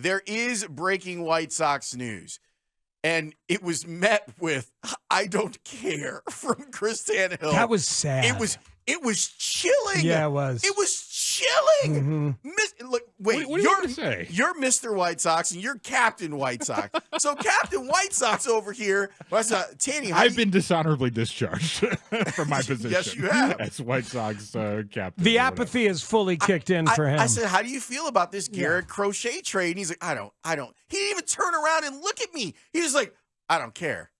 there is breaking White Sox news. And it was met with, I don't care, from Chris Tannehill. That was sad. It was chilling. Yeah, it was. It was chilling. Look, wait, what are you gonna say? You're Mr. White Sox and you're Captain White Sox. So Captain White Sox over here, Tanny, I've been dishonorably discharged from my position. Yes, you have. As White Sox captain. The apathy is fully kicked in for him. I said, how do you feel about this Garrett Crochet trade? And he's like, I don't. He didn't even turn around and look at me. He was like, I don't care.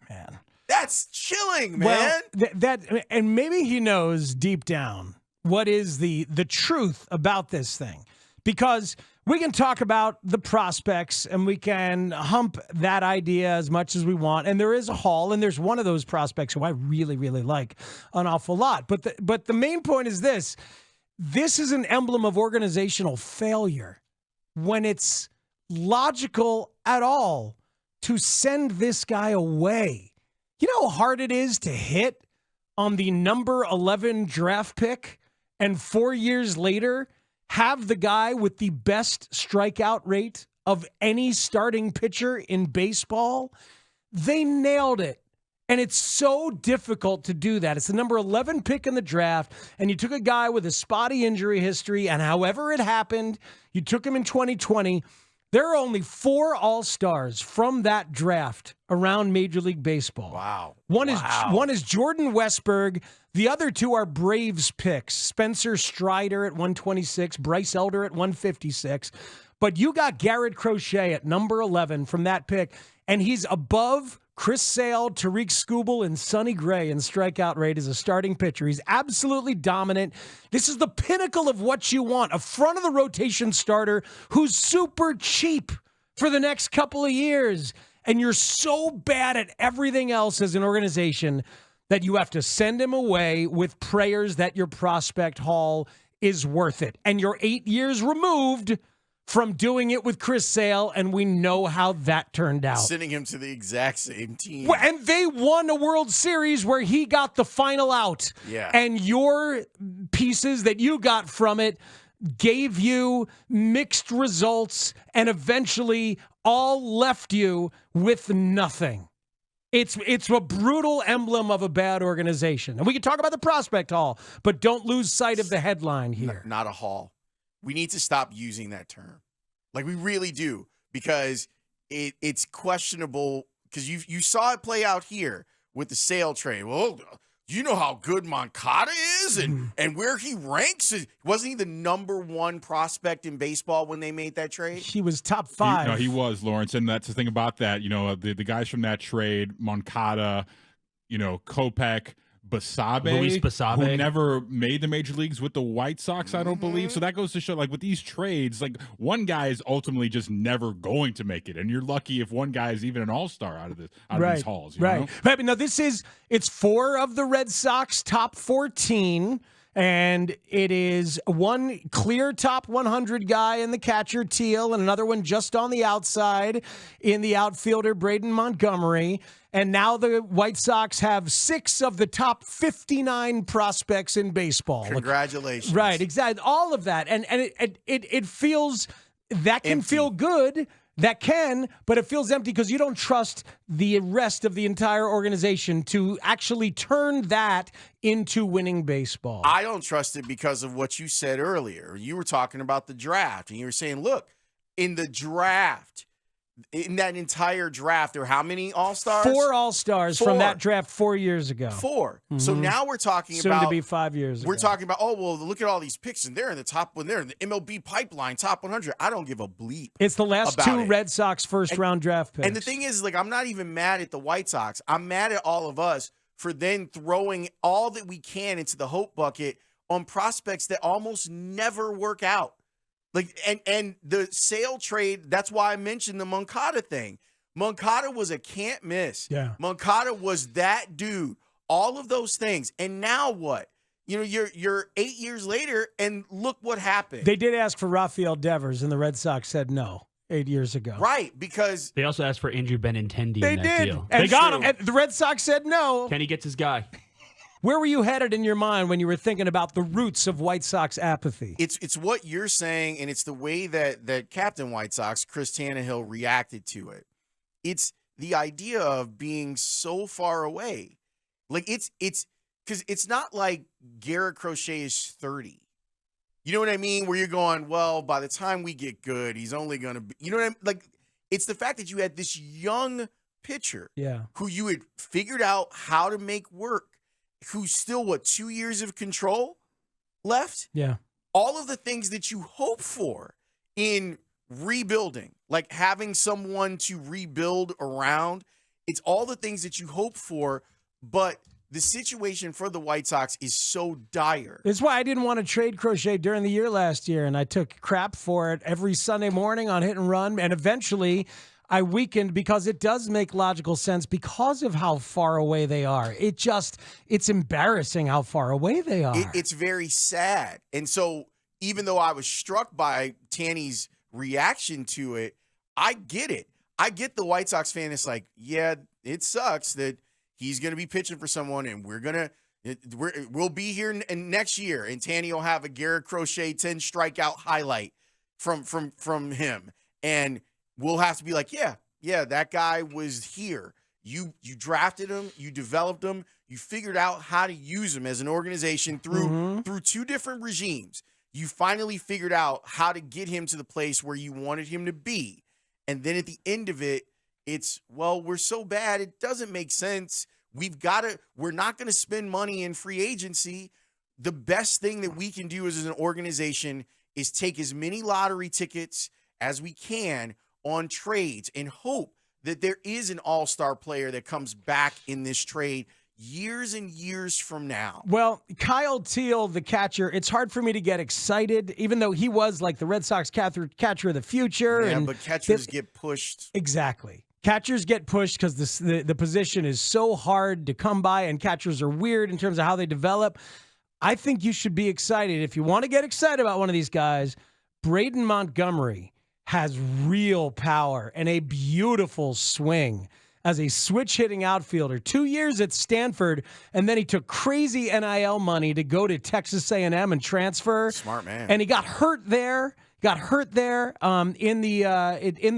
Man. That's chilling, man. Well, and maybe he knows deep down what is the truth about this thing. Because we can talk about the prospects and we can hump that idea as much as we want. And there is a Haugh, and there's one of those prospects who I really, really like an awful lot. But the main point is this. This is an emblem of organizational failure when it's logical at all to send this guy away. You know how hard it is to hit on the number 11 draft pick and 4 years later have the guy with the best strikeout rate of any starting pitcher in baseball? They nailed it. And it's so difficult to do that. It's the number 11 pick in the draft, and you took a guy with a spotty injury history, and however it happened, you took him in 2020. There are only 4 All-Stars from that draft around Major League Baseball. Wow. One is Jordan Westburg. The other 2 are Braves picks. Spencer Strider at 126, Bryce Elder at 156. But you got Garrett Crochet at number 11 from that pick, and he's above Chris Sale, Tariq Skubal, and Sonny Gray in strikeout rate as a starting pitcher. He's absolutely dominant. This is the pinnacle of what you want. A front-of-the-rotation starter who's super cheap for the next couple of years. And you're so bad at everything else as an organization that you have to send him away with prayers that your prospect haul is worth it. And you're 8 years removed from doing it with Chris Sale, and we know how that turned out. Sending him to the exact same team. And they won a World Series where he got the final out. Yeah. And your pieces that you got from it gave you mixed results and eventually all left you with nothing. It's a brutal emblem of a bad organization. And we can talk about the prospect haul, but don't lose sight of the headline here. Not a haul. We need to stop using that term. Like, we really do, because it's questionable, because you saw it play out here with the Sale trade. Well, you know how good Moncada is and where he ranks. Wasn't he the number 1 prospect in baseball when they made that trade? He was top 5. He was, Lawrence, and that's the thing about that. You know, the guys from that trade, Moncada, Kopech, Luis Basabe, who never made the major leagues with the White Sox, I don't believe. So that goes to show, like, with these trades, like, one guy is ultimately just never going to make it, and you're lucky if one guy is even an all-star out of these hauls. You know? Right. But no, it's 4 of the Red Sox top 14. And it is one clear top 100 guy in the catcher, Teal, and another one just on the outside in the outfielder, Braden Montgomery. And now the White Sox have 6 of the top 59 prospects in baseball. Congratulations. Right, exactly. All of that. And it feels, that can empty. feel good. That can, but it feels empty because you don't trust the rest of the entire organization to actually turn that into winning baseball. I don't trust it because of what you said earlier. You were talking about the draft, and you were saying, look, in the draft, in that entire draft, there were how many All-Stars? 4 All-Stars from that draft 4 years ago. 4. Mm-hmm. So now we're talking Soon about... to be 5 years ago. We're talking about, look at all these picks, and they're in the top one. They're in the MLB pipeline, top 100. I don't give a bleep. It's the last 2 Red Sox first-round draft picks. And the thing is, like, I'm not even mad at the White Sox. I'm mad at all of us for then throwing all that we can into the hope bucket on prospects that almost never work out. Like, and the Sale trade, that's why I mentioned the Moncada thing. Moncada was a can't miss. Yeah. Moncada was that dude. All of those things. And now what? You're 8 years later, and look what happened. They did ask for Rafael Devers, and the Red Sox said no 8 years ago. Right, because... They also asked for Andrew Benintendi They in that did. deal. And they got him. And the Red Sox said no. Kenny gets his guy. Where were you headed in your mind when you were thinking about the roots of White Sox apathy? It's what you're saying, and it's the way that Captain White Sox, Chris Tannehill, reacted to it. It's the idea of being so far away. Like, it's because it's not like Garrett Crochet is 30. You know what I mean? Where you're going, well, by the time we get good, he's only going to be, you know what I mean? Like, it's the fact that you had this young pitcher who you had figured out how to make work, who's still, 2 years of control left? Yeah. All of the things that you hope for in rebuilding, like having someone to rebuild around, it's all the things that you hope for, but the situation for the White Sox is so dire. It's why I didn't want to trade Crochet during the year last year, and I took crap for it every Sunday morning on Hit and Run, and eventually I weakened because it does make logical sense because of how far away they are. It's embarrassing how far away they are. It's very sad. And so even though I was struck by Tanny's reaction to it, I get it. I get the White Sox fan. It's like, yeah, it sucks that he's going to be pitching for someone, and we'll be here next year, and Tanny will have a Garrett Crochet 10 strikeout highlight from him, and we'll have to be like, yeah, that guy was here. You drafted him, you developed him, you figured out how to use him as an organization through two different regimes. You finally figured out how to get him to the place where you wanted him to be, and then at the end of it, it's, well, we're so bad, it doesn't make sense. We're not going to spend money in free agency. The best thing that we can do as an organization is take as many lottery tickets as we can on trades and hope that there is an all-star player that comes back in this trade years and years from now. Well, Kyle Teal, the catcher, it's hard for me to get excited, even though he was like the Red Sox catcher of the future. Yeah, but catchers get pushed. Exactly. Catchers get pushed because the position is so hard to come by, and catchers are weird in terms of how they develop. I think you should be excited. If you want to get excited about one of these guys, Braden Montgomery has real power and a beautiful swing as a switch-hitting outfielder. 2 years at Stanford, and then he took crazy NIL money to go to Texas A&M and transfer. Smart man. And he got hurt there. In the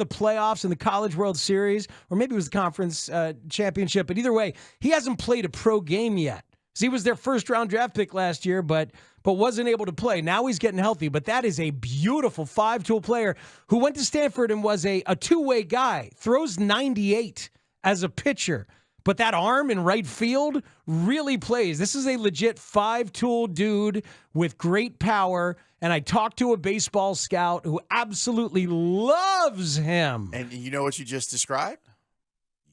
playoffs in the College World Series, or maybe it was the conference championship. But either way, he hasn't played a pro game yet. So he was their first-round draft pick last year, but wasn't able to play. Now he's getting healthy. But that is a beautiful five-tool player who went to Stanford and was a two-way guy. Throws 98 as a pitcher. But that arm in right field really plays. This is a legit five-tool dude with great power. And I talked to a baseball scout who absolutely loves him. And you know what you just described?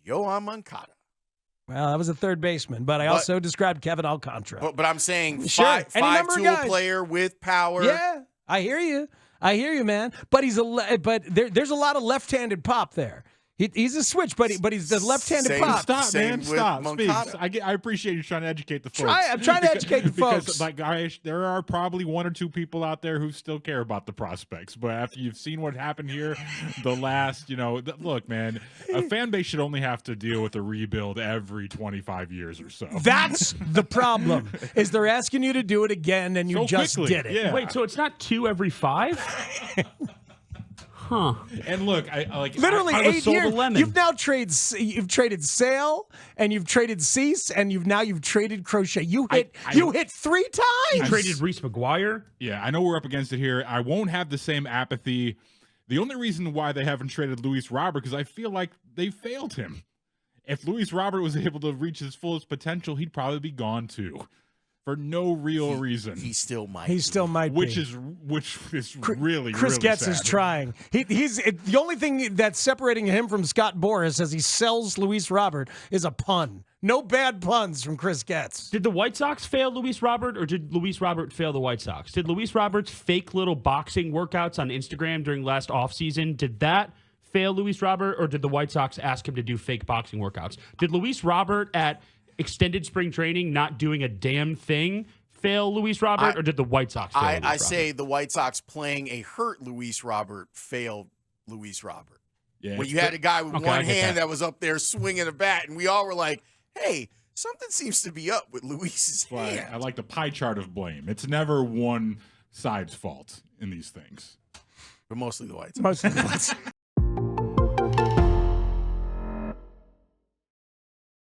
Yohan Moncada. Well, that was a third baseman, but I also described Kevin Alcantara. But I'm saying sure. five-tool player with power. Yeah, I hear you, man. But there's a lot of left-handed pop there. He's a switch, but he's the left-handed pop. Stop, man. Stop. Spiegs, I appreciate you trying to educate the folks. I'm trying to educate the folks. Because there are probably one or two people out there who still care about the prospects. But after you've seen what happened here, the last, look, man, a fan base should only have to deal with a rebuild every 25 years or so. That's the problem, is they're asking you to do it again, and you so just quickly. did it. Yeah. Wait, so it's not 2 every 5? Huh. And look, literally I was 8 sold years. a lemon. You've traded Sale, and you've traded Cease, and you've traded Crochet. You hit 3 times. You traded Reese McGuire. Yeah, I know we're up against it here. I won't have the same apathy. The only reason why they haven't traded Luis Robert, because I feel like they failed him. If Luis Robert was able to reach his fullest potential, he'd probably be gone too. For no real reason. He still might. Which is really Chris really Getz sad. is trying. He's the only thing that's separating him from Scott Boras as he sells Luis Robert is a pun. No bad puns from Chris Getz. Did the White Sox fail Luis Robert, or did Luis Robert fail the White Sox? Did Luis Robert's fake little boxing workouts on Instagram during last offseason, did that fail Luis Robert, or did the White Sox ask him to do fake boxing workouts? Did Luis Robert at extended spring training not doing a damn thing fail Luis Robert, or did the White Sox fail Luis Robert? I say the White Sox playing a hurt Luis Robert failed Luis Robert. Yeah, when you had a guy with one hand that was up there swinging a bat, and we all were like, hey, something seems to be up with Luis's But hand. I like the pie chart of blame. It's never one side's fault in these things. But mostly the White Sox. Most of the